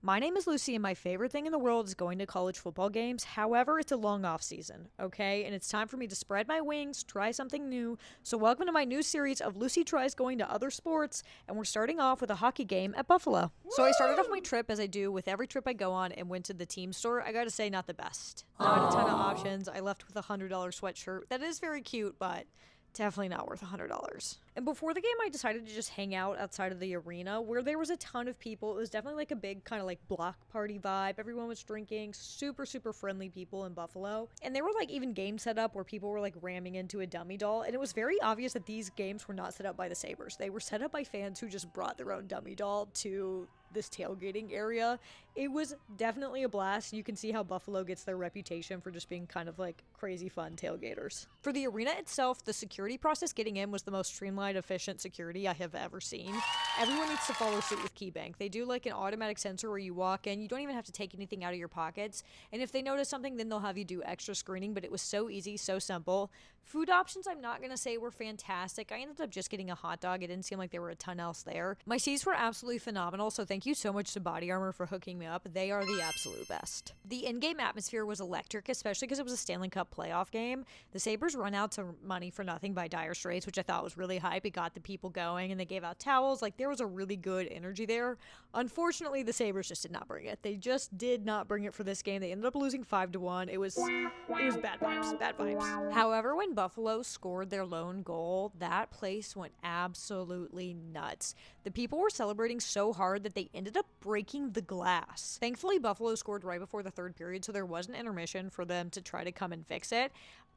My name is Lucy, and my favorite thing in the world is going to college football games. However, it's a long off season, okay? And it's time for me to spread my wings, try something new. So, welcome to my new series of Lucy Tries Going to Other Sports, and we're starting off with a hockey game at Buffalo. So, I started off my trip as I do with every trip I go on and went to the team store. I gotta say, not the best. Not a ton of options. I left with a $100 sweatshirt. That is very cute, but definitely not worth $100. And before the game, I decided to just hang out outside of the arena where there was a ton of people. It was definitely like a big kind of like block party vibe. Everyone was drinking, super, super friendly people in Buffalo. And there were like even games set up where people were like ramming into a dummy doll. And it was very obvious that these games were not set up by the Sabres. They were set up by fans who just brought their own dummy doll to this tailgating area. It was definitely a blast. You can see how Buffalo gets their reputation for just being kind of like crazy fun tailgaters. For the arena itself, the security process getting in was the most streamlined, efficient security I have ever seen. Everyone needs to follow suit with KeyBank. They do like an automatic sensor where you walk in, you don't even have to take anything out of your pockets, and if they notice something, then they'll have you do extra screening. But it was so easy, so simple. Food options, I'm not gonna say were fantastic. I ended up just getting a hot dog. It didn't seem like there were a ton else there. My seats were absolutely phenomenal, so thank you so much to Body Armor for hooking me up. They are the absolute best. The in-game atmosphere was electric, especially because it was a Stanley Cup playoff game. The Sabres run out to money for nothing by Dire Straits, which I thought was really hype. It got the people going, and they gave out towels. Like, there was a really good energy there. Unfortunately, the Sabres just did not bring it. They just did not bring it for this game. They ended up losing 5-1. It was bad vibes, bad vibes. However, when Buffalo scored their lone goal, that place went absolutely nuts. The people were celebrating so hard that they ended up breaking the glass. Thankfully, Buffalo scored right before the third period, so there was an intermission for them to try to come and fix it.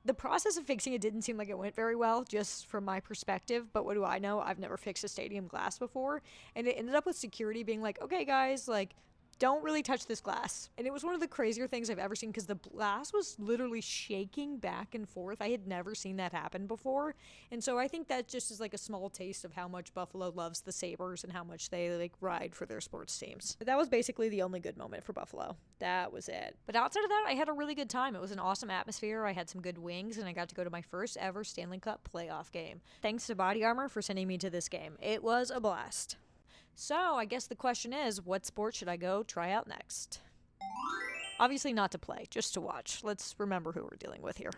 The process of fixing it didn't seem like it went very well, just from my perspective, but what do I know? I've never fixed a stadium glass before, and it ended up with security being like, okay guys, like, don't really touch this glass. And it was one of the crazier things I've ever seen because the glass was literally shaking back and forth. I had never seen that happen before. And so I think that just is like a small taste of how much Buffalo loves the Sabres and how much they like ride for their sports teams. But that was basically the only good moment for Buffalo. That was it. But outside of that, I had a really good time. It was an awesome atmosphere. I had some good wings, and I got to go to my first ever Stanley Cup playoff game. Thanks to Body Armor for sending me to this game. It was a blast. So, I guess the question is, what sport should I go try out next? Obviously not to play, just to watch. Let's remember who we're dealing with here.